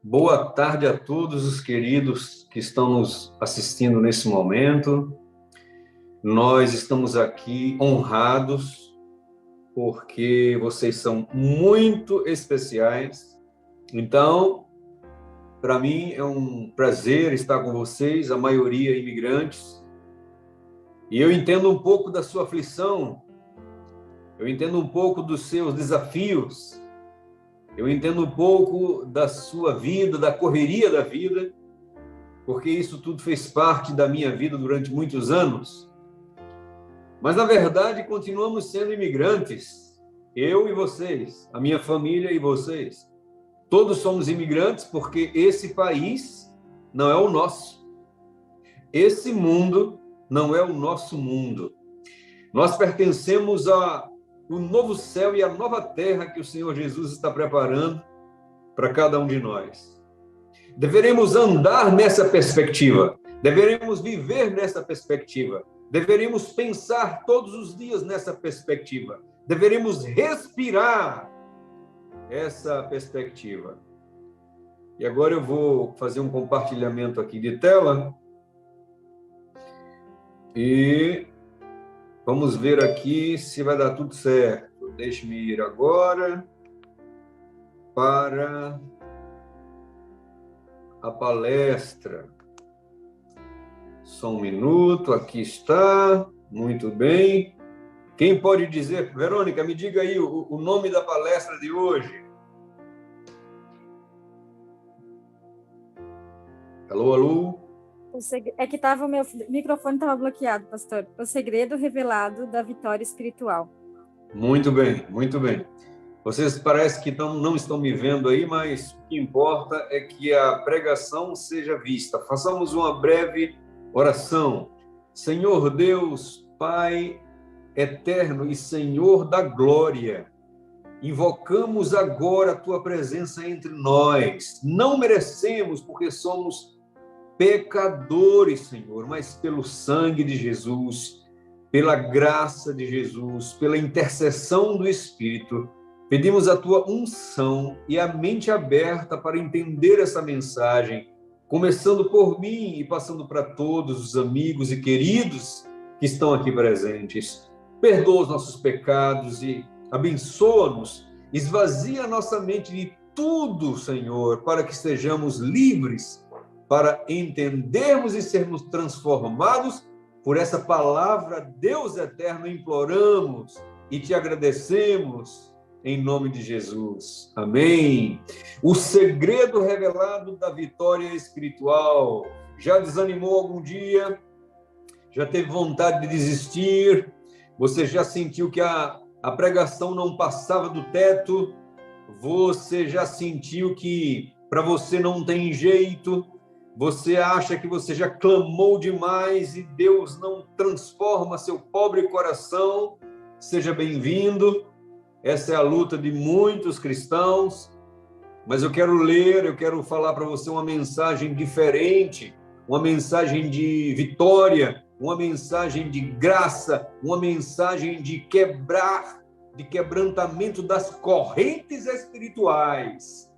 Boa tarde a todos os queridos que estão nos assistindo nesse momento. Nós estamos aqui honrados porque vocês são muito especiais. Então, para mim é um prazer estar com vocês, a maioria imigrantes. E eu entendo um pouco da sua aflição, eu entendo um pouco dos seus desafios, eu entendo um pouco da sua vida, da correria da vida, porque isso tudo fez parte da minha vida durante muitos anos. Mas, na verdade, continuamos sendo imigrantes, eu e vocês, a minha família e vocês. Todos somos imigrantes porque esse país não é o nosso. Esse mundo não é o nosso mundo. Nós pertencemos ao novo céu e à nova terra que o Senhor Jesus está preparando para cada um de nós. Deveremos andar nessa perspectiva, deveremos viver nessa perspectiva, deveríamos pensar todos os dias nessa perspectiva, deveríamos respirar essa perspectiva. E agora eu vou fazer um compartilhamento aqui de tela e vamos ver aqui se vai dar tudo certo. Deixe-me ir agora para a palestra. Só um minuto, aqui está. Muito bem. Quem pode dizer, Verônica, me diga aí o nome da palestra de hoje. Alô, alô? É que o meu microfone estava bloqueado, pastor. O segredo revelado da vitória espiritual. Muito bem, muito bem. Vocês parece que não estão me vendo aí, mas o que importa é que a pregação seja vista. Façamos uma breve oração. Senhor Deus, Pai eterno e Senhor da glória, invocamos agora a Tua presença entre nós. Não merecemos porque somos pecadores, Senhor, mas pelo sangue de Jesus, pela graça de Jesus, pela intercessão do Espírito, pedimos a Tua unção e a mente aberta para entender essa mensagem, começando por mim e passando para todos os amigos e queridos que estão aqui presentes. Perdoa os nossos pecados e abençoa-nos, esvazia a nossa mente de tudo, Senhor, para que sejamos livres, para entendermos e sermos transformados por essa palavra. Deus eterno, imploramos e te agradecemos em nome de Jesus. Amém. O segredo revelado da vitória espiritual. Já desanimou algum dia? Já teve vontade de desistir? Você já sentiu que a pregação não passava do teto? Você já sentiu que para você não tem jeito? Você acha que você já clamou demais e Deus não transforma seu pobre coração? Seja bem-vindo. Essa é a luta de muitos cristãos, mas eu quero falar para você uma mensagem diferente, uma mensagem de vitória, uma mensagem de graça, uma mensagem de quebrantamento das correntes espirituais.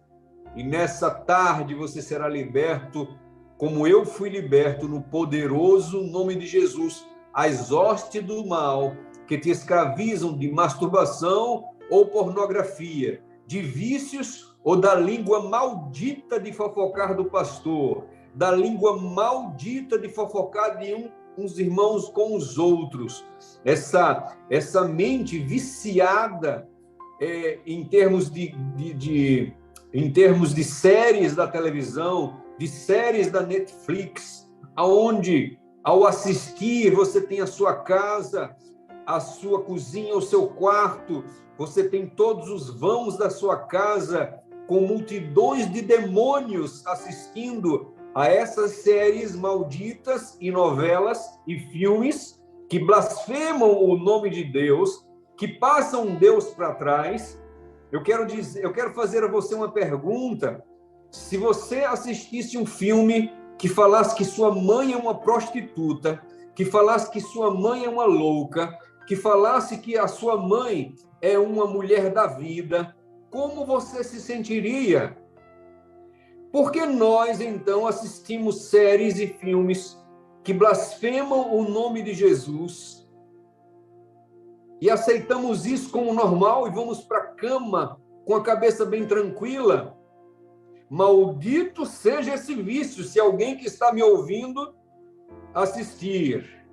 E nessa tarde você será liberto, como eu fui liberto no poderoso nome de Jesus, as hostes do mal que te escravizam de masturbação ou pornografia, de vícios ou da língua maldita de fofocar do pastor, da língua maldita de fofocar de uns irmãos com os outros, essa mente viciada em termos de séries da televisão, de séries da Netflix, aonde ao assistir você tem a sua casa, a sua cozinha, o seu quarto, você tem todos os vãos da sua casa com multidões de demônios assistindo a essas séries malditas e novelas e filmes que blasfemam o nome de Deus, que passam Deus para trás. Eu quero fazer a você uma pergunta. Se você assistisse um filme que falasse que sua mãe é uma prostituta, que falasse que sua mãe é uma louca, que falasse que a sua mãe é uma mulher da vida, como você se sentiria? Por que nós, então, assistimos séries e filmes que blasfemam o nome de Jesus e aceitamos isso como normal e vamos para a cama com a cabeça bem tranquila? Maldito seja esse vício, se alguém que está me ouvindo assistir,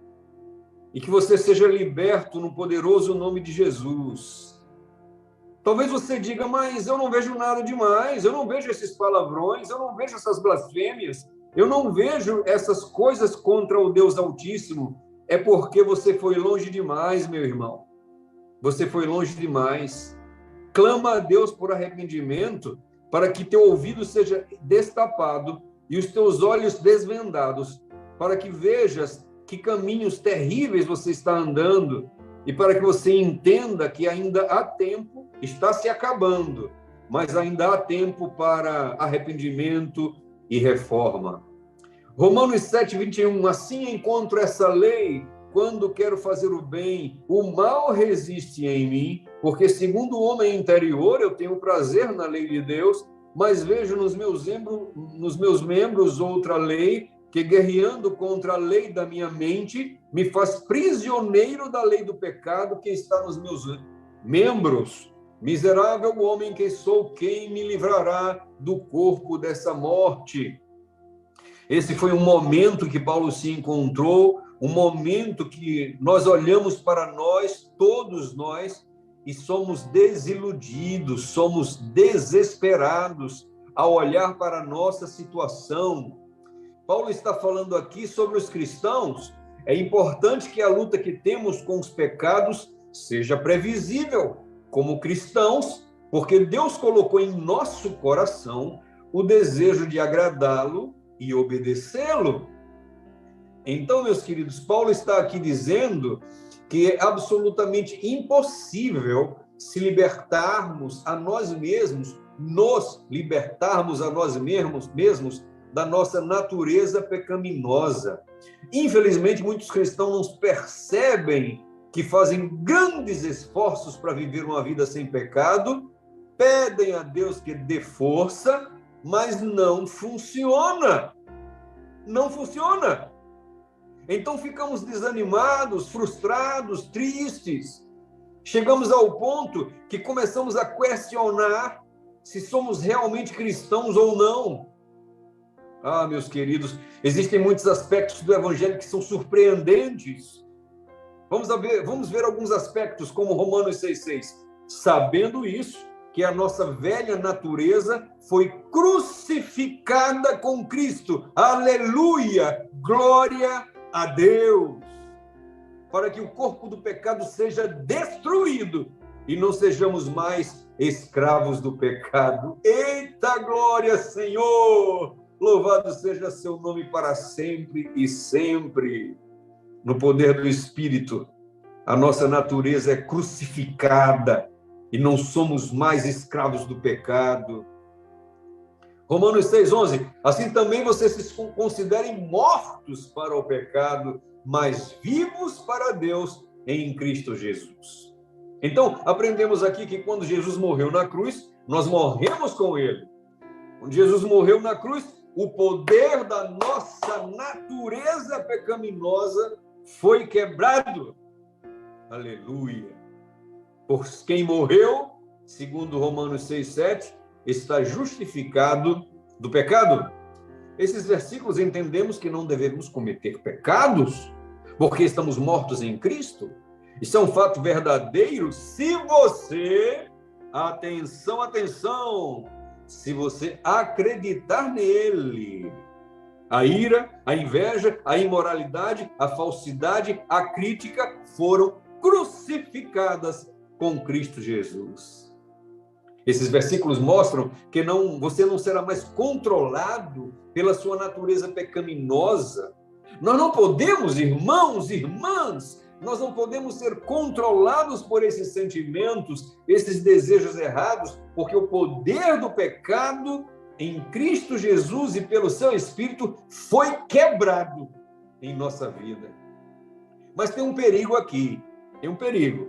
e que você seja liberto no poderoso nome de Jesus. Talvez você diga, mas eu não vejo nada demais, eu não vejo esses palavrões, eu não vejo essas blasfêmias, eu não vejo essas coisas contra o Deus Altíssimo. É porque você foi longe demais, meu irmão. Você foi longe demais. Clama a Deus por arrependimento, para que teu ouvido seja destapado e os teus olhos desvendados, para que vejas que caminhos terríveis você está andando e para que você entenda que ainda há tempo, está se acabando, mas ainda há tempo para arrependimento e reforma. Romanos 7:21, assim encontro essa lei, quando quero fazer o bem, o mal resiste em mim, porque segundo o homem interior eu tenho prazer na lei de Deus, mas vejo nos meus membros outra lei, que guerreando contra a lei da minha mente, me faz prisioneiro da lei do pecado que está nos meus membros. Miserável homem que sou, quem me livrará do corpo dessa morte? Esse foi um momento que Paulo se encontrou, um momento que nós olhamos para nós, todos nós, e somos desiludidos, somos desesperados ao olhar para a nossa situação. Paulo está falando aqui sobre os cristãos. É importante que a luta que temos com os pecados seja previsível como cristãos, porque Deus colocou em nosso coração o desejo de agradá-lo e obedecê-lo. Então, meus queridos, Paulo está aqui dizendo que é absolutamente impossível se libertarmos a nós mesmos, nos libertarmos a nós mesmos da nossa natureza pecaminosa. Infelizmente, muitos cristãos não percebem que fazem grandes esforços para viver uma vida sem pecado, pedem a Deus que dê força, mas não funciona. Não funciona. Então ficamos desanimados, frustrados, tristes. Chegamos ao ponto que começamos a questionar se somos realmente cristãos ou não. Ah, meus queridos, existem muitos aspectos do Evangelho que são surpreendentes. Vamos ver alguns aspectos, como Romanos 6,6. Sabendo isso, que a nossa velha natureza foi crucificada com Cristo. Aleluia! Glória a Deus! Para que o corpo do pecado seja destruído e não sejamos mais escravos do pecado. Eita glória, Senhor! Louvado seja seu nome para sempre e sempre. No poder do Espírito, a nossa natureza é crucificada e não somos mais escravos do pecado. Romanos 6,11. Assim também vocês se considerem mortos para o pecado, mas vivos para Deus em Cristo Jesus. Então, aprendemos aqui que quando Jesus morreu na cruz, nós morremos com ele. Quando Jesus morreu na cruz, o poder da nossa natureza pecaminosa foi quebrado. Aleluia! Por quem morreu, segundo Romanos 6,7, está justificado do pecado. Esses versículos entendemos que não devemos cometer pecados, porque estamos mortos em Cristo. Isso é um fato verdadeiro se você, atenção, se você acreditar nele. A ira, a inveja, a imoralidade, a falsidade, a crítica foram crucificadas com Cristo Jesus. Esses versículos mostram que você não será mais controlado pela sua natureza pecaminosa. Nós não podemos, irmãos e irmãs, nós não podemos ser controlados por esses sentimentos, esses desejos errados, porque o poder do pecado em Cristo Jesus e pelo seu Espírito foi quebrado em nossa vida. Mas tem um perigo aqui, tem um perigo.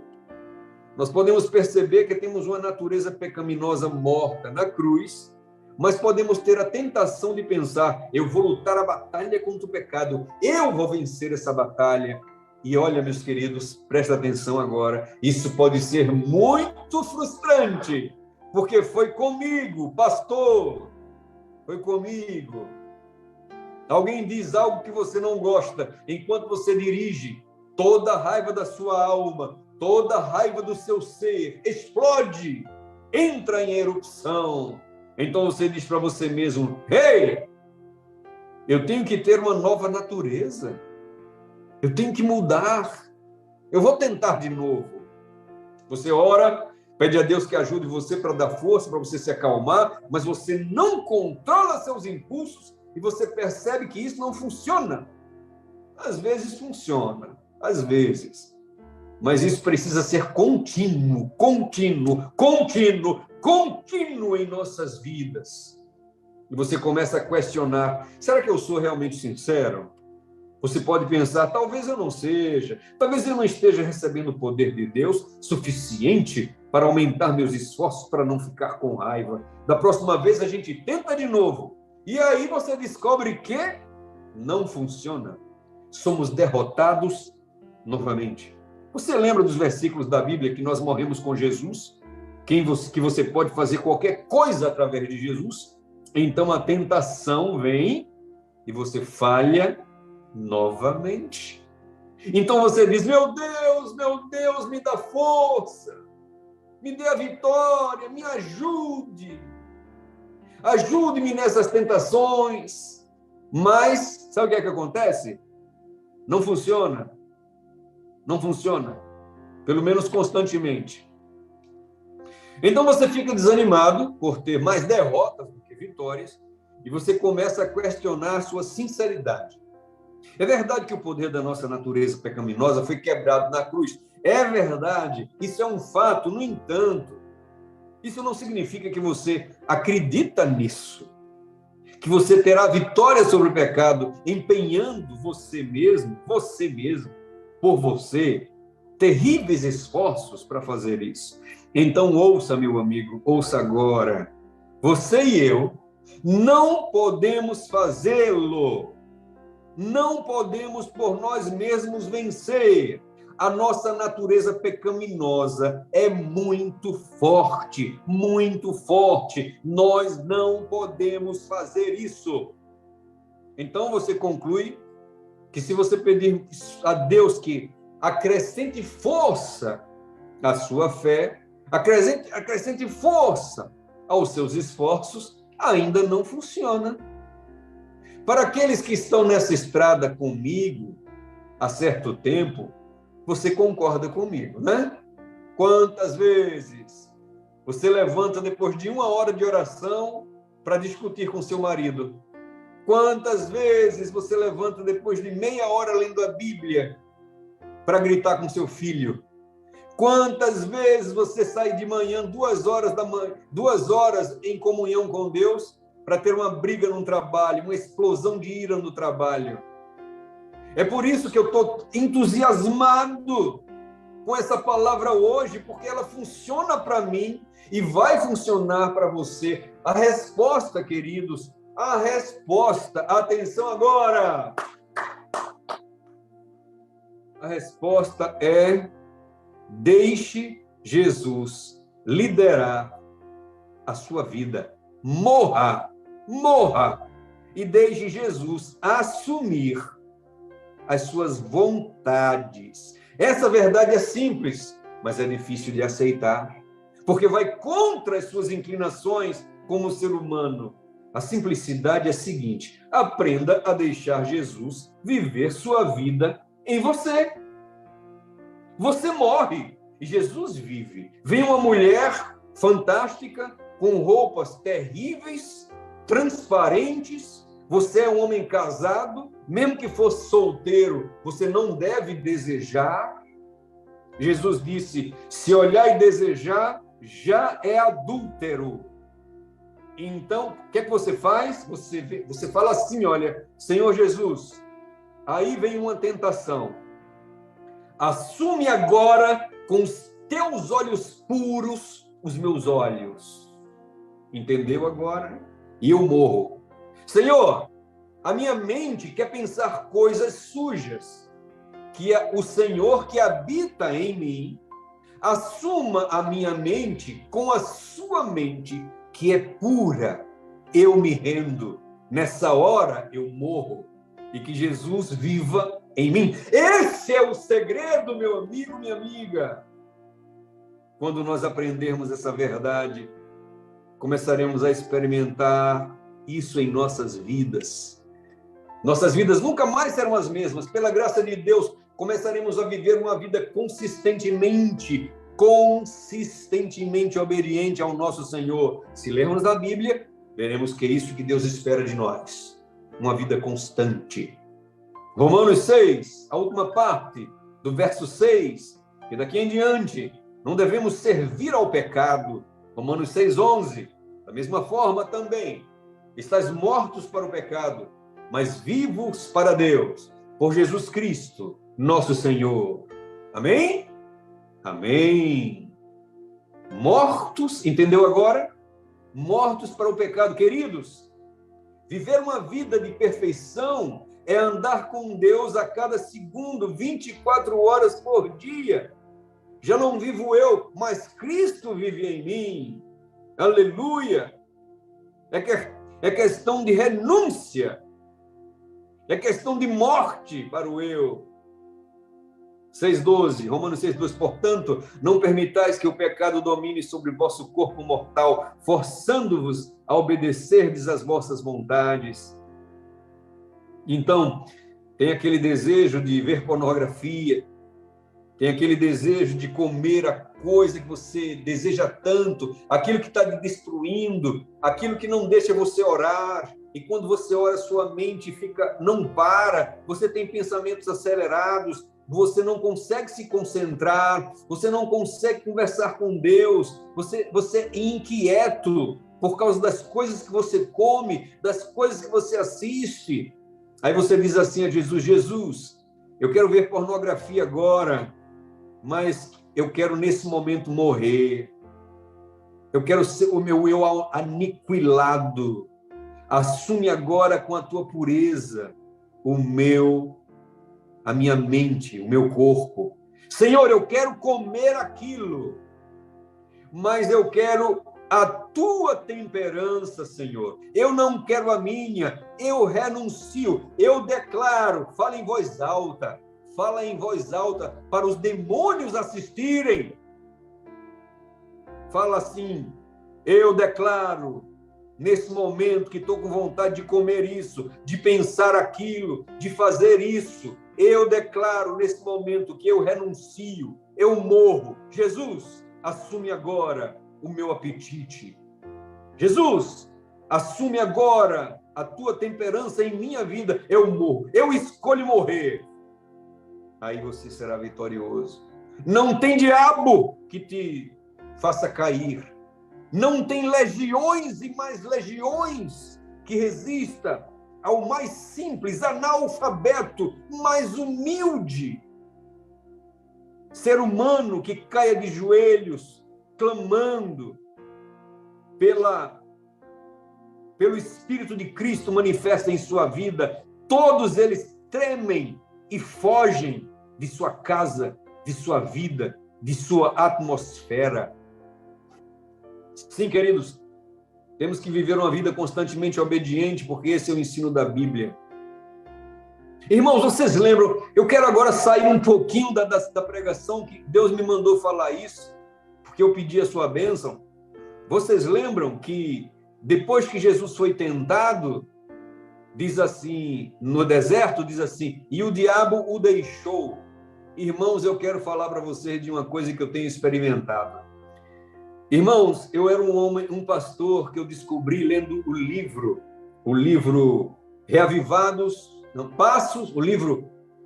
Nós podemos perceber que temos uma natureza pecaminosa morta na cruz, mas podemos ter a tentação de pensar: eu vou lutar a batalha contra o pecado, eu vou vencer essa batalha. E olha, meus queridos, presta atenção agora, isso pode ser muito frustrante, porque foi comigo, pastor, foi comigo. Alguém diz algo que você não gosta, enquanto você dirige, toda a raiva da sua alma, toda a raiva do seu ser explode, entra em erupção. Então você diz para você mesmo: ei, eu tenho que ter uma nova natureza, eu tenho que mudar, eu vou tentar de novo. Você ora, pede a Deus que ajude você para dar força, para você se acalmar, mas você não controla seus impulsos e você percebe que isso não funciona. Às vezes funciona, às vezes. Mas isso precisa ser contínuo, contínuo, contínuo, contínuo em nossas vidas. E você começa a questionar: será que eu sou realmente sincero? Você pode pensar: talvez eu não seja, talvez eu não esteja recebendo o poder de Deus suficiente para aumentar meus esforços para não ficar com raiva. Da próxima vez a gente tenta de novo. E aí você descobre que não funciona. Somos derrotados novamente. Você lembra dos versículos da Bíblia que nós morremos com Jesus? Que você pode fazer qualquer coisa através de Jesus? Então a tentação vem e você falha novamente. Então você diz: meu Deus, me dá força, me dê a vitória, me ajude, ajude-me nessas tentações. Mas, sabe o que é que acontece? Não funciona. Não funciona. Pelo menos constantemente. Então você fica desanimado por ter mais derrotas do que vitórias e você começa a questionar a sua sinceridade. É verdade que o poder da nossa natureza pecaminosa foi quebrado na cruz. É verdade, isso é um fato. No entanto, isso não significa que você acredita nisso, que você terá vitória sobre o pecado empenhando você mesmo, por você, terríveis esforços para fazer isso. Então ouça, meu amigo, ouça agora. Você e eu não podemos fazê-lo. Não podemos por nós mesmos vencer. A nossa natureza pecaminosa é muito forte, muito forte. Nós não podemos fazer isso. Então você conclui que se você pedir a Deus que acrescente força à sua fé, acrescente força aos seus esforços, ainda não funciona. Para aqueles que estão nessa estrada comigo há certo tempo, você concorda comigo, né? Quantas vezes você levanta depois de 1 hora de oração para discutir com seu marido? Quantas vezes você levanta depois de meia hora lendo a Bíblia para gritar com seu filho? Quantas vezes você sai de manhã 2 horas da manhã, 2 horas em comunhão com Deus para ter uma briga no trabalho, uma explosão de ira no trabalho? É por isso que eu estou entusiasmado com essa palavra hoje, porque ela funciona para mim e vai funcionar para você. A resposta, queridos, a resposta, atenção agora! A resposta é: deixe Jesus liderar a sua vida. Morra e deixe Jesus assumir as suas vontades. Essa verdade é simples, mas é difícil de aceitar, porque vai contra as suas inclinações como ser humano. A simplicidade é a seguinte: aprenda a deixar Jesus viver sua vida em você. Você morre e Jesus vive. Vem uma mulher fantástica, com roupas terríveis, transparentes. Você é um homem casado, mesmo que fosse solteiro, você não deve desejar. Jesus disse: se olhar e desejar, já é adúltero. Então, o que é que você faz? Você fala assim: olha, Senhor Jesus, aí vem uma tentação. Assume agora com os teus olhos puros os meus olhos. Entendeu agora? e eu morro. Senhor, a minha mente quer pensar coisas sujas, que o Senhor que habita em mim assuma a minha mente com a sua mente, que é pura. Eu me rendo. Nessa hora eu morro. E que Jesus viva em mim. Esse é o segredo, meu amigo, minha amiga. Quando nós aprendermos essa verdade, começaremos a experimentar isso em nossas vidas. Nossas vidas nunca mais serão as mesmas. Pela graça de Deus, começaremos a viver uma vida consistentemente obediente ao nosso Senhor. Se lermos a Bíblia, veremos que é isso que Deus espera de nós. Uma vida constante. Romanos 6, a última parte do verso 6, e daqui em diante, não devemos servir ao pecado. Romanos 6:11, da mesma forma também, estáis mortos para o pecado, mas vivos para Deus, por Jesus Cristo, nosso Senhor. Amém? Amém. Mortos, entendeu agora? Mortos para o pecado, queridos. Viver uma vida de perfeição é andar com Deus a cada segundo, 24 horas por dia. Já não vivo eu, mas Cristo vive em mim. Aleluia! É questão de renúncia. É questão de morte para o eu. 6:12, Romanos 6:12. Portanto, não permitais que o pecado domine sobre o vosso corpo mortal, forçando-vos a obedecerdes às vossas vontades. Então, tem aquele desejo de ver pornografia, tem aquele desejo de comer a coisa que você deseja tanto, aquilo que está te destruindo, aquilo que não deixa você orar. E quando você ora, sua mente não para, você tem pensamentos acelerados, você não consegue se concentrar, você não consegue conversar com Deus, você é inquieto por causa das coisas que você come, das coisas que você assiste. Aí você diz assim a Jesus: Jesus, eu quero ver pornografia agora, mas eu quero nesse momento morrer. Eu quero ser o meu eu aniquilado. Assume agora com a tua pureza a minha mente, o meu corpo. Senhor, eu quero comer aquilo, mas eu quero a tua temperança, Senhor. Eu não quero a minha, eu renuncio, eu declaro. Fala em voz alta para os demônios assistirem. Fala assim: eu declaro, nesse momento que estou com vontade de comer isso, de pensar aquilo, de fazer isso, eu declaro nesse momento que eu renuncio, eu morro. Jesus, assume agora o meu apetite. Jesus, assume agora a tua temperança em minha vida. Eu morro, eu escolho morrer. Aí você será vitorioso. Não tem diabo que te faça cair. Não tem legiões e mais legiões que resista ao mais simples, analfabeto, mais humilde ser humano que caia de joelhos, clamando pelo Espírito de Cristo manifesta em sua vida. Todos eles tremem e fogem de sua casa, de sua vida, de sua atmosfera. Sim, queridos, temos que viver uma vida constantemente obediente, porque esse é o ensino da Bíblia. Irmãos, vocês lembram? Eu quero agora sair um pouquinho da pregação, que Deus me mandou falar isso, porque eu pedi a sua bênção. Vocês lembram que depois que Jesus foi tentado, diz assim, no deserto, diz assim, e o diabo o deixou. Irmãos, eu quero falar para vocês de uma coisa que eu tenho experimentado. Irmãos, eu era um pastor que eu descobri lendo o livro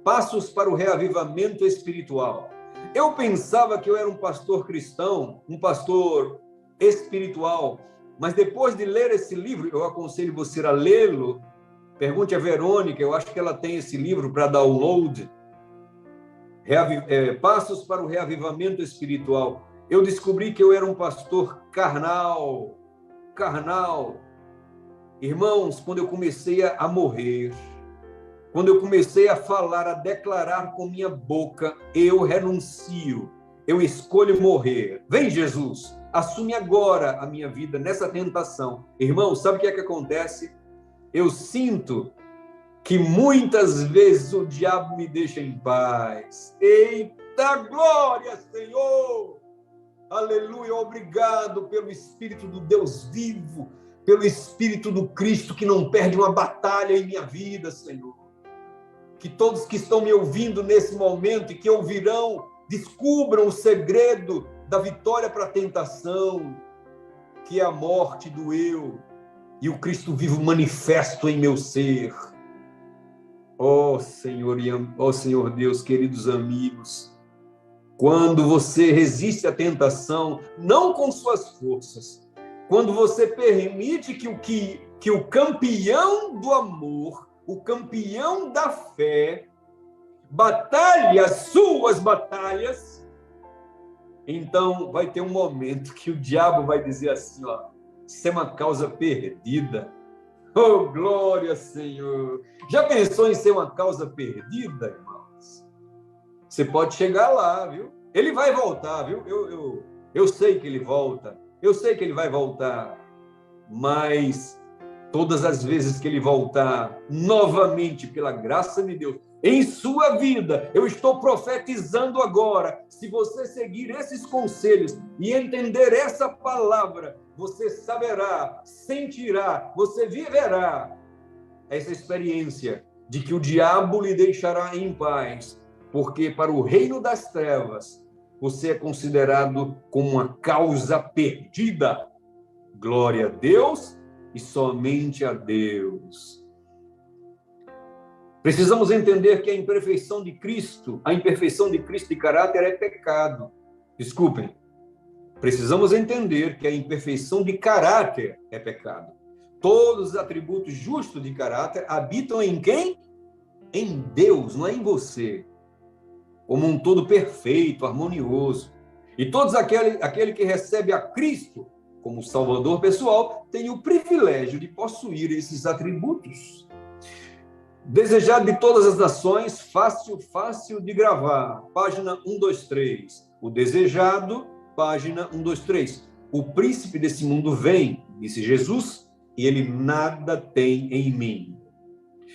Passos para o Reavivamento Espiritual. Eu pensava que eu era um pastor cristão, um pastor espiritual, mas depois de ler esse livro, eu aconselho você a lê-lo. Pergunte a Verônica, eu acho que ela tem esse livro para download. Passos para o Reavivamento Espiritual. Eu descobri que eu era um pastor carnal, Irmãos, quando eu comecei a morrer, quando eu comecei a falar, a declarar com minha boca, eu renuncio, eu escolho morrer. Vem, Jesus, assume agora a minha vida nessa tentação. Irmão, sabe o que é que acontece? Eu sinto que muitas vezes o diabo me deixa em paz. Eita glória, Senhor! Aleluia, obrigado pelo Espírito do Deus vivo, pelo Espírito do Cristo que não perde uma batalha em minha vida, Senhor. Que todos que estão me ouvindo nesse momento e que ouvirão, descubram o segredo da vitória para a tentação, que é a morte do eu e o Cristo vivo manifesto em meu ser. Ó Senhor Deus, queridos amigos, quando você resiste à tentação, não com suas forças, quando você permite que o campeão do amor, o campeão da fé, batalhe as suas batalhas, então vai ter um momento que o diabo vai dizer assim, ó, isso é uma causa perdida. Oh, glória, Senhor! Já pensou em ser uma causa perdida, irmãos? Você pode chegar lá, viu? Ele vai voltar, viu? Eu sei que ele volta, eu sei que ele vai voltar, mas todas as vezes que ele voltar, novamente, pela graça de Deus, em sua vida, eu estou profetizando agora, se você seguir esses conselhos e entender essa palavra, você saberá, sentirá, você viverá essa experiência de que o diabo lhe deixará em paz, porque para o reino das trevas, você é considerado como uma causa perdida. Glória a Deus e somente a Deus. Precisamos entender que a imperfeição de Cristo de caráter é pecado. Desculpem. Precisamos entender que a imperfeição de caráter é pecado. Todos os atributos justos de caráter habitam em quem? Em Deus, não é em você. Como um todo perfeito, harmonioso. E todos aquele que recebe a Cristo como Salvador pessoal tem o privilégio de possuir esses atributos. Desejado de todas as nações, fácil de gravar. Página 123. O desejado, página 123. O príncipe desse mundo vem, disse Jesus, e ele nada tem em mim.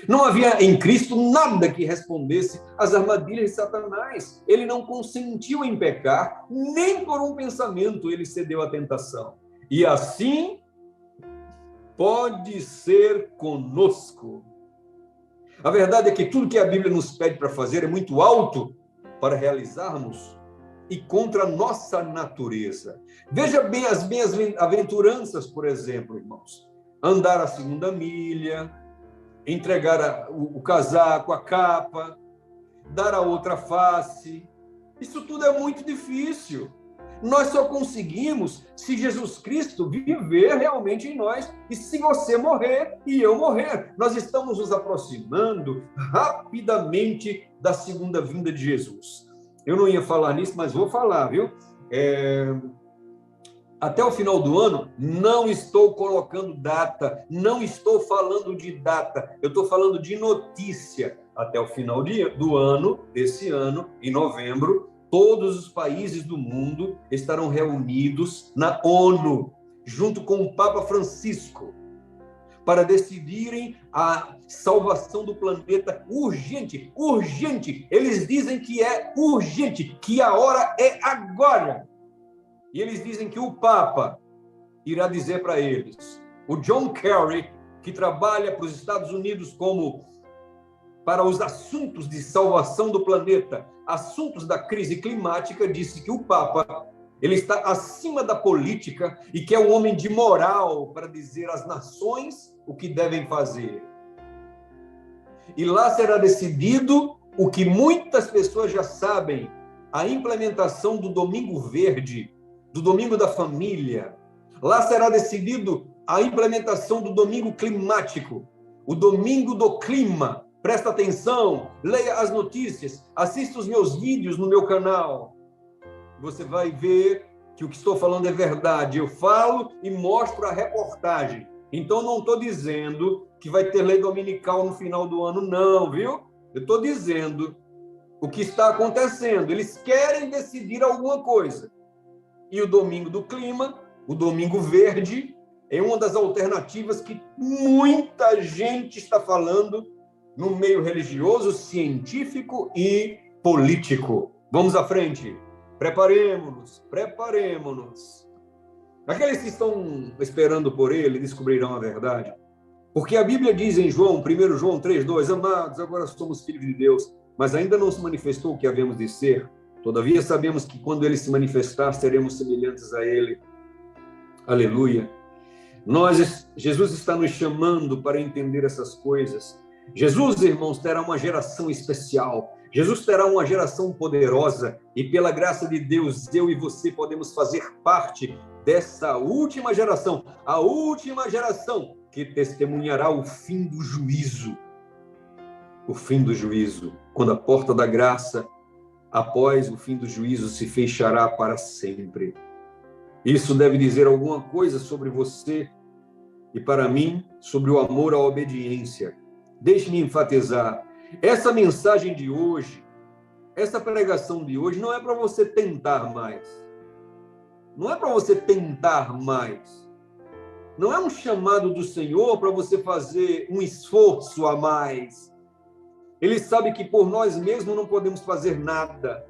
Não havia em Cristo nada que respondesse às armadilhas de Satanás. Ele não consentiu em pecar, nem por um pensamento ele cedeu à tentação. E assim pode ser conosco. A verdade é que tudo que a Bíblia nos pede para fazer é muito alto para realizarmos e contra a nossa natureza. Veja bem as bem-aventuranças, por exemplo, irmãos. Andar a segunda milha, entregar o casaco, a capa, dar a outra face. Isso tudo é muito difícil. Nós só conseguimos se Jesus Cristo viver realmente em nós e se você morrer e eu morrer. Nós estamos nos aproximando rapidamente da segunda vinda de Jesus. Eu não ia falar nisso, mas vou falar, viu? Até o final do ano, não estou colocando data, não estou falando de data, eu estou falando de notícia. Até o final do ano, desse ano, em novembro, todos os países do mundo estarão reunidos na ONU, junto com o Papa Francisco, para decidirem a salvação do planeta urgente. Eles dizem que é urgente, que a hora é agora. E eles dizem que o Papa irá dizer para eles. O John Kerry, que trabalha para os Estados Unidos para os assuntos de salvação do planeta, assuntos da crise climática, disse que o Papa ele está acima da política e que é um homem de moral para dizer às nações o que devem fazer. E lá será decidido o que muitas pessoas já sabem, a implementação do Domingo Verde, do Domingo da Família. Lá será decidido a implementação do Domingo Climático, o Domingo do Clima. Presta atenção, leia as notícias, assista os meus vídeos no meu canal. Você vai ver que o que estou falando é verdade. Eu falo e mostro a reportagem. Então, não estou dizendo que vai ter lei dominical no final do ano, não, viu? Eu estou dizendo o que está acontecendo. Eles querem decidir alguma coisa. E o domingo do clima, o domingo verde, é uma das alternativas que muita gente está falando no meio religioso, científico e político. Vamos à frente. Preparemo-nos, preparemo-nos. Aqueles que estão esperando por ele descobrirão a verdade. Porque a Bíblia diz em João, 1 João 3,2, amados, agora somos filhos de Deus, mas ainda não se manifestou o que havemos de ser. Todavia sabemos que quando ele se manifestar, seremos semelhantes a ele. Aleluia. Jesus está nos chamando para entender essas coisas. Jesus, irmãos, terá uma geração especial. Jesus terá uma geração poderosa. E pela graça de Deus, eu e você podemos fazer parte dessa última geração. A última geração que testemunhará o fim do juízo. O fim do juízo. Quando a porta da graça, após o fim do juízo, se fechará para sempre. Isso deve dizer alguma coisa sobre você e para mim, sobre o amor à obediência. Deixe-me enfatizar, essa mensagem de hoje, essa pregação de hoje não é para você tentar mais. Não é para você tentar mais. Não é um chamado do Senhor para você fazer um esforço a mais. Ele sabe que por nós mesmos não podemos fazer nada.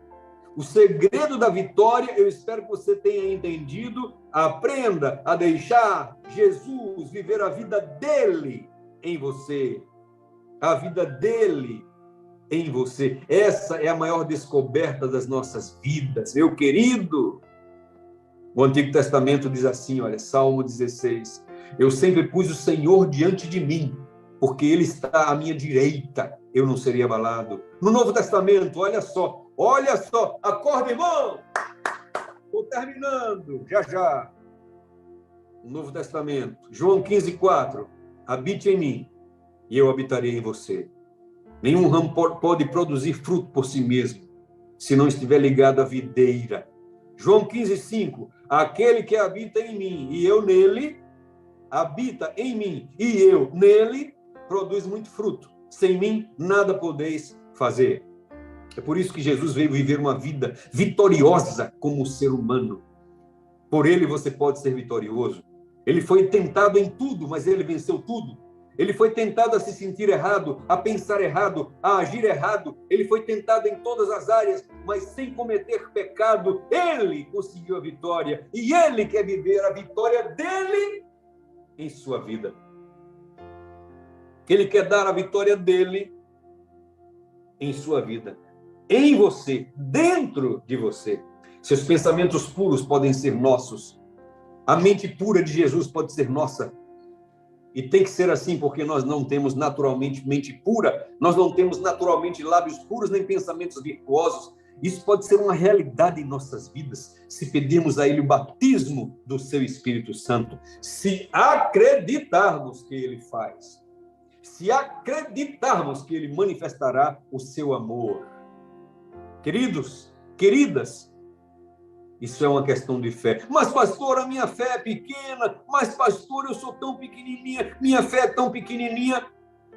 O segredo da vitória, eu espero que você tenha entendido. Aprenda a deixar Jesus viver a vida dele em você. A vida dele em você. Essa é a maior descoberta das nossas vidas, meu querido. O Antigo Testamento diz assim, olha, Salmo 16. Eu sempre pus o Senhor diante de mim, porque ele está à minha direita, eu não seria abalado. No Novo Testamento, olha só, acorda, irmão! Estou terminando, já. No Novo Testamento, João 15:4, habite em mim e eu habitarei em você. Nenhum ramo pode produzir fruto por si mesmo, se não estiver ligado à videira. João 15:5, aquele que habita em mim e eu nele, habita em mim e eu nele, produz muito fruto. Sem mim, nada podeis fazer. É por isso que Jesus veio viver uma vida vitoriosa como ser humano. Por ele você pode ser vitorioso. Ele foi tentado em tudo, mas ele venceu tudo. Ele foi tentado a se sentir errado, a pensar errado, a agir errado. Ele foi tentado em todas as áreas, mas sem cometer pecado. Ele conseguiu a vitória. E ele quer viver a vitória dele em sua vida. Ele quer dar a vitória dele em sua vida. Em você, dentro de você. Seus pensamentos puros podem ser nossos. A mente pura de Jesus pode ser nossa. E tem que ser assim, porque nós não temos naturalmente mente pura, nós não temos naturalmente lábios puros, nem pensamentos virtuosos. Isso pode ser uma realidade em nossas vidas, se pedirmos a Ele o batismo do Seu Espírito Santo, se acreditarmos que Ele faz, se acreditarmos que Ele manifestará o seu amor. Queridos, queridas, isso é uma questão de fé. Mas, pastor, a minha fé é pequena. Mas, pastor, eu sou tão pequenininha. Minha fé é tão pequenininha.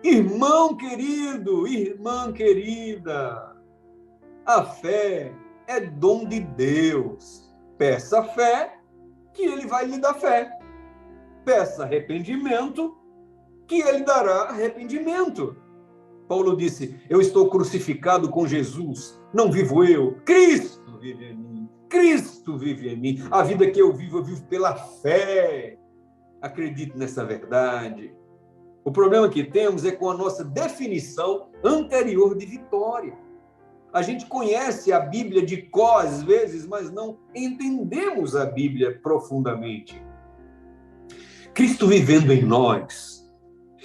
Irmão querido, irmã querida, a fé é dom de Deus. Peça fé, que Ele vai lhe dar fé. Peça arrependimento, que Ele dará arrependimento. Paulo disse, eu estou crucificado com Jesus. Não vivo eu, Cristo vive em mim. Cristo vive em mim. A vida que eu vivo pela fé. Acredite nessa verdade. O problema que temos é com a nossa definição anterior de vitória. A gente conhece a Bíblia de cor às vezes, mas não entendemos a Bíblia profundamente. Cristo vivendo em nós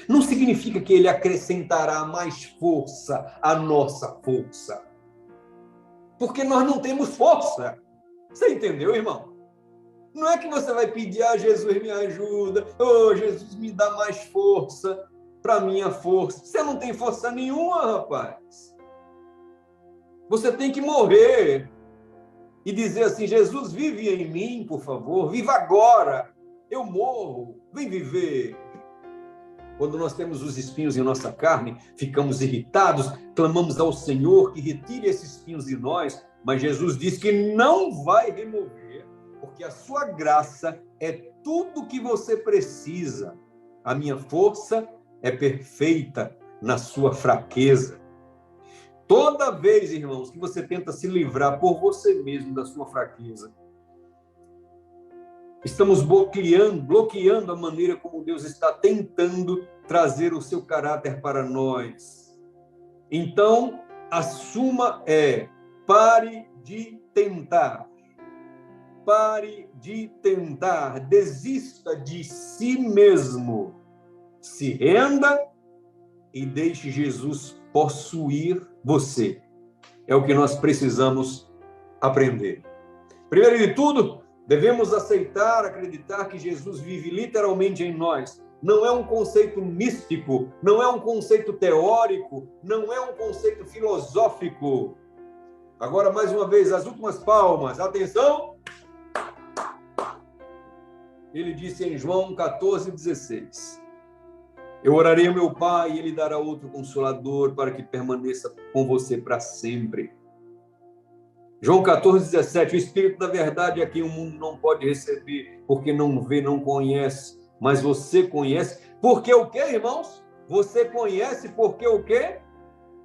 não significa que Ele acrescentará mais força à nossa força. Porque nós não temos força. Você entendeu, irmão? Não é que você vai pedir, Jesus me ajuda, Jesus me dá mais força para minha força. Você não tem força nenhuma, rapaz. Você tem que morrer e dizer assim, Jesus, vive em mim, por favor, viva agora. Eu morro, vem viver. Quando nós temos os espinhos em nossa carne, ficamos irritados, clamamos ao Senhor que retire esses espinhos de nós, mas Jesus diz que não vai remover, porque a sua graça é tudo que você precisa. A minha força é perfeita na sua fraqueza. Toda vez, irmãos, que você tenta se livrar por você mesmo da sua fraqueza, estamos bloqueando a maneira como Deus está tentando trazer o seu caráter para nós. Então, a suma é: pare de tentar. Pare de tentar. Desista de si mesmo. Se renda e deixe Jesus possuir você. É o que nós precisamos aprender. Primeiro de tudo, devemos acreditar que Jesus vive literalmente em nós. Não é um conceito místico, não é um conceito teórico, não é um conceito filosófico. Agora, mais uma vez, as últimas palmas. Atenção! Ele disse em João 14,16: eu orarei ao meu Pai e Ele dará outro Consolador para que permaneça com você para sempre. João 14,17: o Espírito da verdade é quem o mundo não pode receber, porque não vê, não conhece, mas você conhece. Porque o quê, irmãos? Você conhece porque o quê?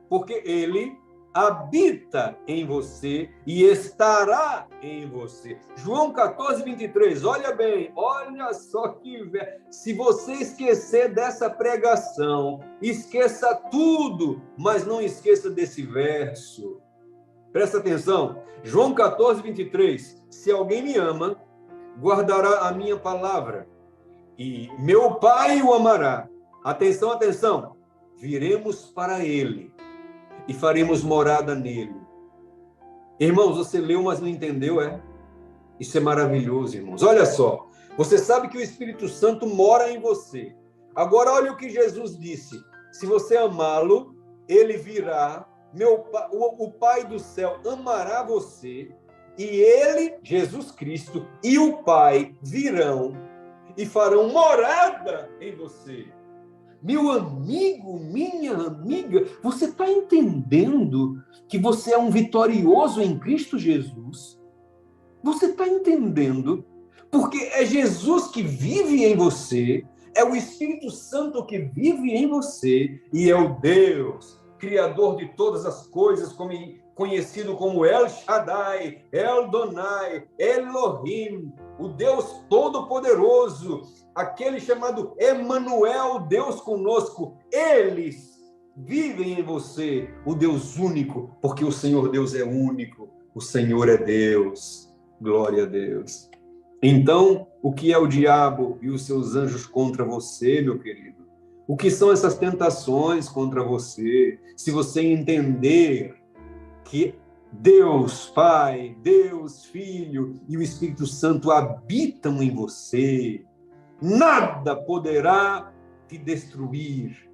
Porque Ele habita em você e estará em você. João 14:23, olha bem, olha só que... Se você esquecer dessa pregação, esqueça tudo, mas não esqueça desse verso. Presta atenção, João 14:23, se alguém me ama, guardará a minha palavra, e meu Pai o amará. Atenção, atenção, viremos para ele e faremos morada nele. Irmãos, você leu, mas não entendeu, é? Isso é maravilhoso, irmãos. Olha só, você sabe que o Espírito Santo mora em você. Agora, olha o que Jesus disse: se você amá-lo, ele virá, o Pai do céu amará você, e ele, Jesus Cristo, e o Pai virão e farão morada em você. Meu amigo, minha amiga, você está entendendo que você é um vitorioso em Cristo Jesus? Você está entendendo? Porque é Jesus que vive em você, é o Espírito Santo que vive em você, e é o Deus, Criador de todas as coisas, conhecido como El Shaddai, El Donai, Elohim, o Deus Todo-Poderoso, aquele chamado Emanuel, Deus conosco. Eles vivem em você, o Deus único, porque o Senhor Deus é único, o Senhor é Deus. Glória a Deus. Então, o que é o diabo e os seus anjos contra você, meu querido? O que são essas tentações contra você? Se você entender que Deus Pai, Deus Filho e o Espírito Santo habitam em você, nada poderá te destruir.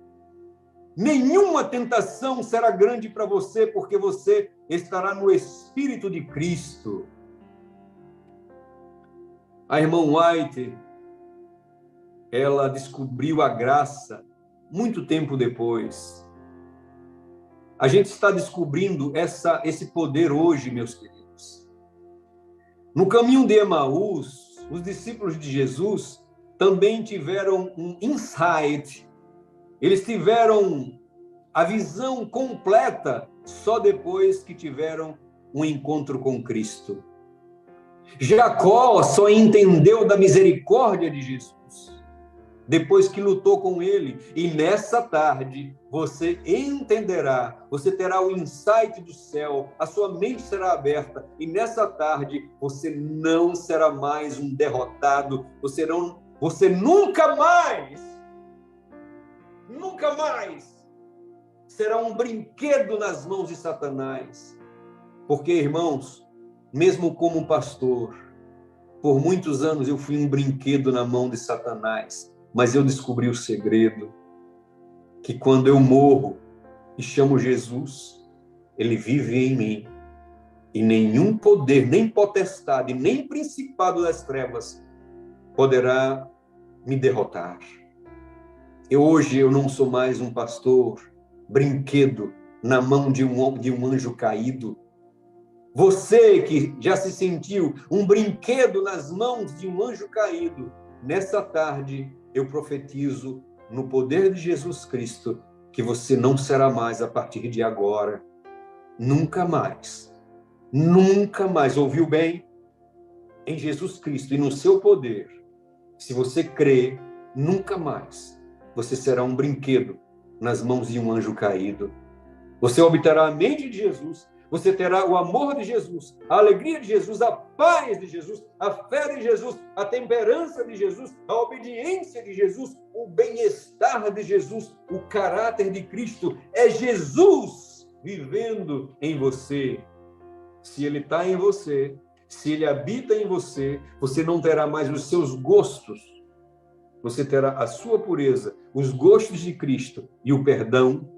Nenhuma tentação será grande para você, porque você estará no Espírito de Cristo. A irmã White, ela descobriu a graça muito tempo depois. A gente está descobrindo esse poder hoje, meus queridos. No caminho de Emaús, os discípulos de Jesus também tiveram um insight. Eles tiveram a visão completa só depois que tiveram um encontro com Cristo. Jacó só entendeu da misericórdia de Jesus depois que lutou com ele. E nessa tarde você entenderá, você terá o insight do céu, a sua mente será aberta, e nessa tarde você não será mais um derrotado, você nunca mais será um brinquedo nas mãos de Satanás. Porque, irmãos, mesmo como pastor, por muitos anos eu fui um brinquedo na mão de Satanás, mas eu descobri o segredo, que quando eu morro e chamo Jesus, ele vive em mim, e nenhum poder, nem potestade, nem principado das trevas poderá me derrotar. Hoje eu não sou mais um pastor brinquedo na mão de um anjo caído. Você que já se sentiu um brinquedo nas mãos de um anjo caído, nessa tarde eu profetizo no poder de Jesus Cristo que você não será mais a partir de agora. Nunca mais. Nunca mais. Ouviu bem? Em Jesus Cristo e no seu poder. Se você crê, nunca mais você será um brinquedo nas mãos de um anjo caído. Você obterá a mente de Jesus, você terá o amor de Jesus, a alegria de Jesus, a paz de Jesus, a fé de Jesus, a temperança de Jesus, a obediência de Jesus, o bem-estar de Jesus, o caráter de Cristo. É Jesus vivendo em você. Se Ele está em você, se Ele habita em você, você não terá mais os seus gostos. Você terá a sua pureza, os gostos de Cristo e o perdão,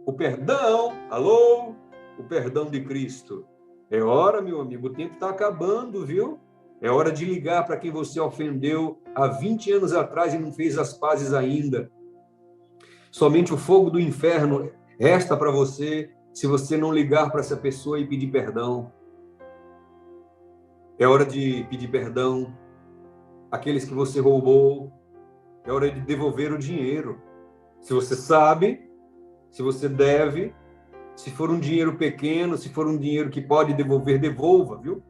alô? O perdão de Cristo. É hora, meu amigo, o tempo está acabando, viu? É hora de ligar para quem você ofendeu há 20 anos atrás e não fez as pazes ainda. Somente o fogo do inferno resta para você se você não ligar para essa pessoa e pedir perdão. É hora de pedir perdão àqueles que você roubou. É hora de devolver o dinheiro. Se você sabe, se você deve, se for um dinheiro pequeno, se for um dinheiro que pode devolver, devolva, viu?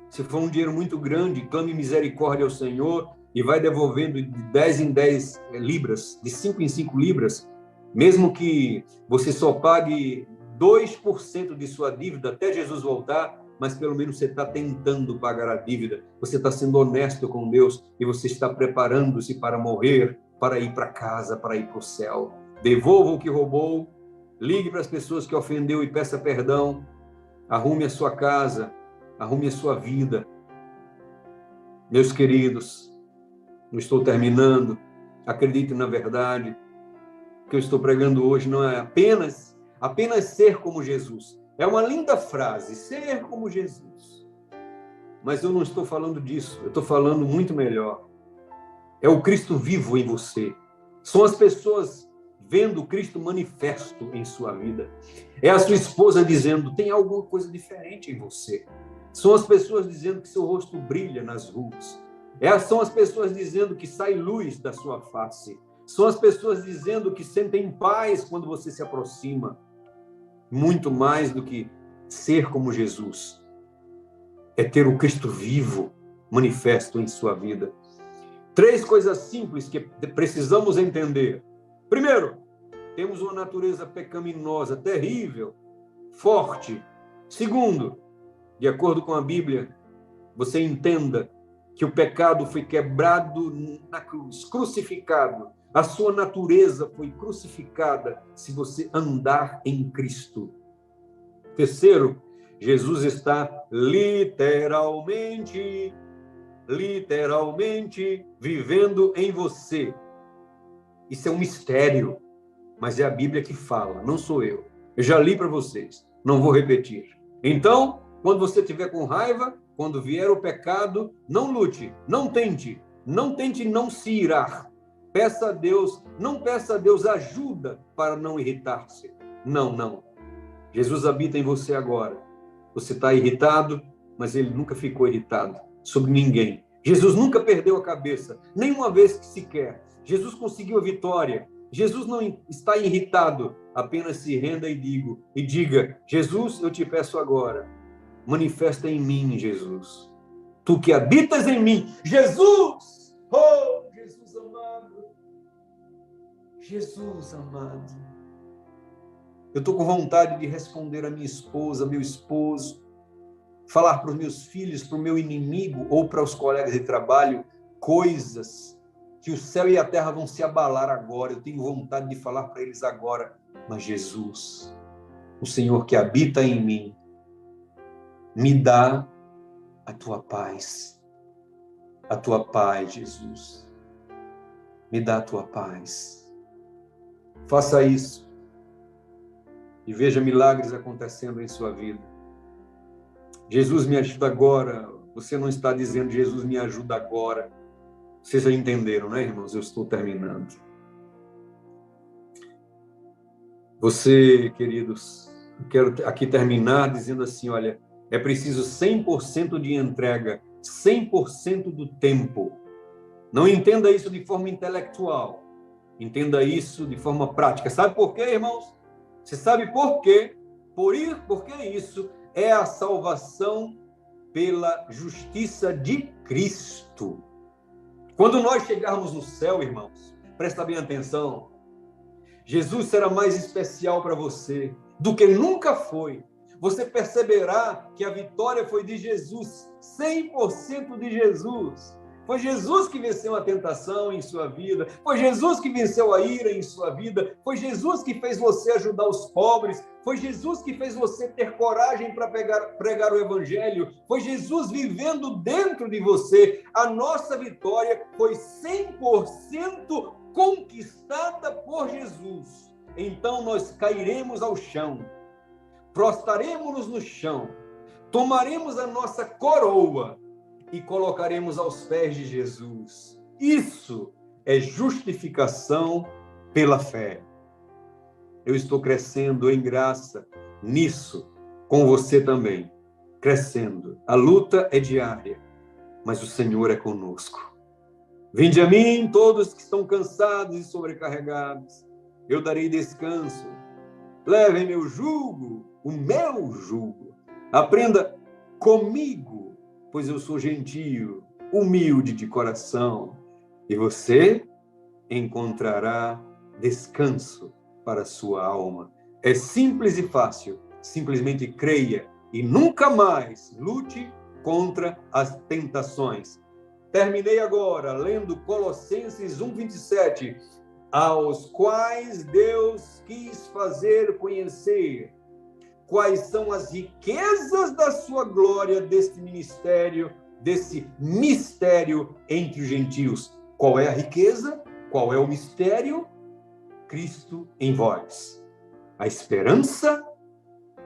Se for um dinheiro muito grande, clame misericórdia ao Senhor e vai devolvendo de 10 em 10 libras, de 5 em 5 libras, mesmo que você só pague 2% de sua dívida até Jesus voltar, mas pelo menos você está tentando pagar a dívida, você está sendo honesto com Deus e você está preparando-se para morrer, para ir para casa, para ir para o céu. Devolva o que roubou, ligue para as pessoas que ofendeu e peça perdão, arrume a sua casa, arrume a sua vida. Meus queridos, eu estou terminando, acredite na verdade, o que eu estou pregando hoje não é apenas ser como Jesus. É uma linda frase, ser como Jesus. Mas eu não estou falando disso, eu estou falando muito melhor. É o Cristo vivo em você. São as pessoas vendo o Cristo manifesto em sua vida. É a sua esposa dizendo, tem alguma coisa diferente em você. São as pessoas dizendo que seu rosto brilha nas ruas. São as pessoas dizendo que sai luz da sua face. São as pessoas dizendo que sentem paz quando você se aproxima. Muito mais do que ser como Jesus. É ter o Cristo vivo manifesto em sua vida. 3 coisas simples que precisamos entender. Primeiro, temos uma natureza pecaminosa, terrível, forte. Segundo, de acordo com a Bíblia, você entenda que o pecado foi quebrado na cruz, crucificado. A sua natureza foi crucificada se você andar em Cristo. Terceiro, Jesus está literalmente vivendo em você. Isso é um mistério, mas é a Bíblia que fala, não sou eu. Eu já li para vocês, não vou repetir. Então, quando você estiver com raiva, quando vier o pecado, não lute, não tente não se irar. Peça a Deus, não peça a Deus ajuda para não irritar-se. Não. Jesus habita em você agora. Você está irritado, mas ele nunca ficou irritado sobre ninguém. Jesus nunca perdeu a cabeça, nenhuma vez que sequer. Jesus conseguiu a vitória. Jesus não está irritado. Apenas se renda e diga, Jesus, eu te peço agora, manifesta em mim, Jesus. Tu que habitas em mim, Jesus! Oh, Jesus amado! Jesus amado! Eu estou com vontade de responder a minha esposa, meu esposo, falar para os meus filhos, para o meu inimigo ou para os colegas de trabalho, coisas que o céu e a terra vão se abalar agora. Eu tenho vontade de falar para eles agora. Mas Jesus, o Senhor que habita em mim, me dá a tua paz. A tua paz, Jesus. Me dá a tua paz. Faça isso e veja milagres acontecendo em sua vida. Jesus, me ajuda agora. Você não está dizendo, Jesus, me ajuda agora. Vocês já entenderam, né, irmãos? Eu estou terminando. Você, queridos, quero aqui terminar dizendo assim, olha, é preciso 100% de entrega, 100% do tempo. Não entenda isso de forma intelectual, entenda isso de forma prática. Sabe por quê, irmãos? Você sabe por quê? Porque isso é a salvação pela justiça de Cristo. Quando nós chegarmos no céu, irmãos, presta bem atenção, Jesus será mais especial para você do que nunca foi. Você perceberá que a vitória foi de Jesus, 100% de Jesus. Foi Jesus que venceu a tentação em sua vida, foi Jesus que venceu a ira em sua vida, foi Jesus que fez você ajudar os pobres, foi Jesus que fez você ter coragem para pregar o Evangelho, foi Jesus vivendo dentro de você. A nossa vitória foi 100% conquistada por Jesus. Então nós cairemos ao chão, prostraremos-nos no chão, tomaremos a nossa coroa e colocaremos aos pés de Jesus. Isso é justificação pela fé. Eu estou crescendo em graça nisso, com você também, crescendo. A luta é diária, mas o Senhor é conosco. Vinde a mim, todos que estão cansados e sobrecarregados, eu darei descanso. Levem meu jugo, o meu jugo. Aprenda comigo, pois eu sou gentio, humilde de coração, e você encontrará descanso para a sua alma. É simples e fácil, simplesmente creia e nunca mais lute contra as tentações. Terminei agora lendo Colossenses 1:27, aos quais Deus quis fazer conhecer quais são as riquezas da sua glória desse mistério entre os gentios. Qual é a riqueza? Qual é o mistério? Cristo em vós, a esperança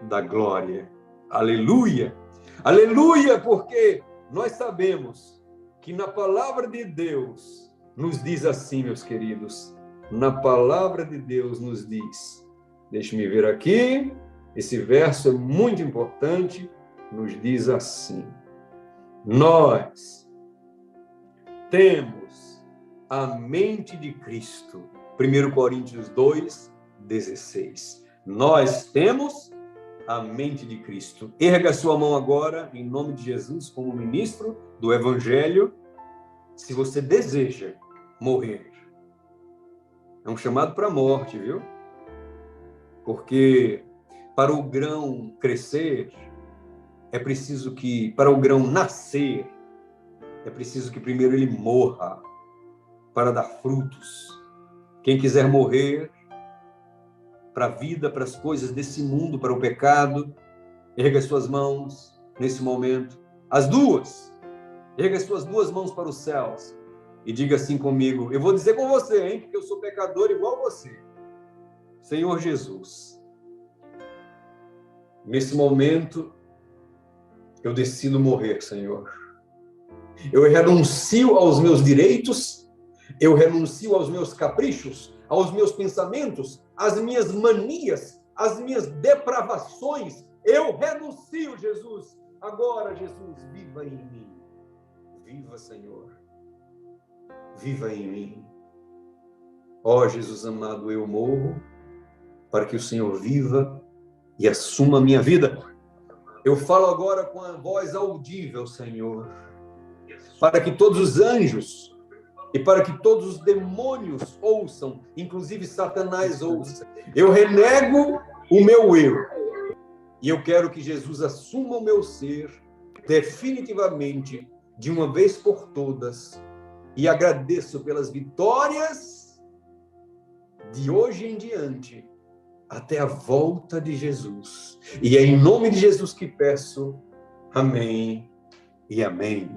da glória. Aleluia! Aleluia, porque nós sabemos que na palavra de Deus nos diz assim, meus queridos, na palavra de Deus nos diz, deixe-me ver aqui, esse verso é muito importante, nos diz assim: nós temos a mente de Cristo. 1 Coríntios 2:16. Nós temos a mente de Cristo. Erga sua mão agora, em nome de Jesus, como ministro do Evangelho, se você deseja morrer. É um chamado para a morte, viu? Porque para o grão crescer, é preciso que, para o grão nascer, é preciso que primeiro ele morra, para dar frutos. Quem quiser morrer para a vida, para as coisas desse mundo, para o pecado, erga suas mãos nesse momento. As duas. Erga suas duas mãos para os céus e diga assim comigo. Eu vou dizer com você, hein? Porque eu sou pecador igual você. Senhor Jesus, nesse momento, eu decido morrer, Senhor. Eu renuncio aos meus direitos, eu renuncio aos meus caprichos, aos meus pensamentos, às minhas manias, às minhas depravações. Eu renuncio, Jesus. Agora, Jesus, viva em mim. Viva, Senhor. Viva em mim. Ó Jesus amado, eu morro para que o Senhor viva e assuma a minha vida. Eu falo agora com a voz audível, Senhor, para que todos os anjos e para que todos os demônios ouçam, inclusive Satanás ouça. Eu renego o meu eu e eu quero que Jesus assuma o meu ser definitivamente, de uma vez por todas, e agradeço pelas vitórias de hoje em diante, até a volta de Jesus. E é em nome de Jesus que peço. Amém e amém.